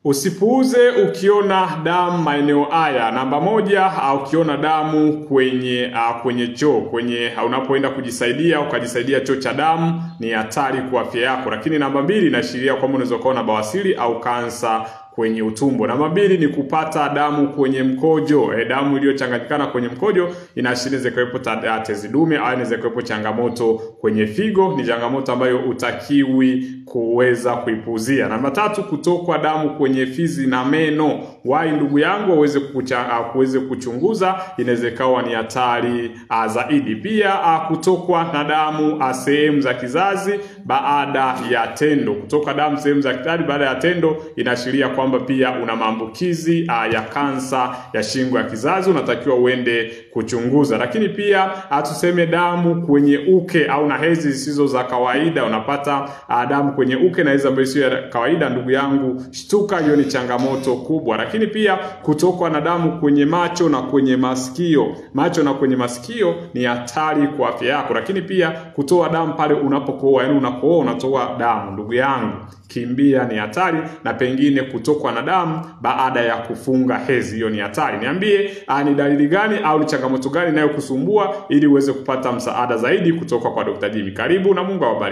Usipuuze ukiona damu maeneo haya. Namba moja, ukiona damu kwenye choo, unapoenda kujisaidia ukajisaidia choo cha damu, ni hatari kwa afya yako. Lakini namba mbili, inaashiria kwamba unaweza kuwa na bawasiri au kansa kwenye utumbo. Namba mbili ni kupata damu kwenye mkojo. Damu iliyochanganyikana kwenye mkojo inaashiria zikawepo tezi dume au inaweza kuwepo changamoto kwenye figo. Ni changamoto ambayo utakiwi kuweza kuipuzia. Namba tatu, kutokwa damu kwenye fizi na meno. Wai ndugu yangu uweze kuchunguza, inaweza kawa ni hatari zaidi. Pia kutokwa na damu sehemu za kizazi baada ya tendo. Kutoka damu sehemu za kizazi baada ya tendo inaashiria kwamba pia una maambukizi ya kansa ya shingo ya kizazi, unatakiwa uende kuchunguza. Lakini pia tuseme damu kwenye uke au na hedhi zisizo za kawaida, unapata damu kwenye uke na hedhi ambayo sio ya kawaida, ndugu yangu, shtuka, hiyo ni changamoto kubwa. Lakini pia kutokwa na damu kwenye macho na kwenye masikio. Macho na kwenye masikio ni hatari kwa afya yako. Lakini pia kutoa damu pale unapokohoa, yani unakohoa unatoa damu, ndugu yangu, kimbia, ni hatari. Na pengine kutokwa na damu baada ya kufunga hedhi, hiyo ni hatari. Niambie ni dalili gani au ni changamoto gani inayokusumbua ili uweze kupata msaada zaidi kutoka kwa Dr. Jimmy. Karibu na Mungu awabariki.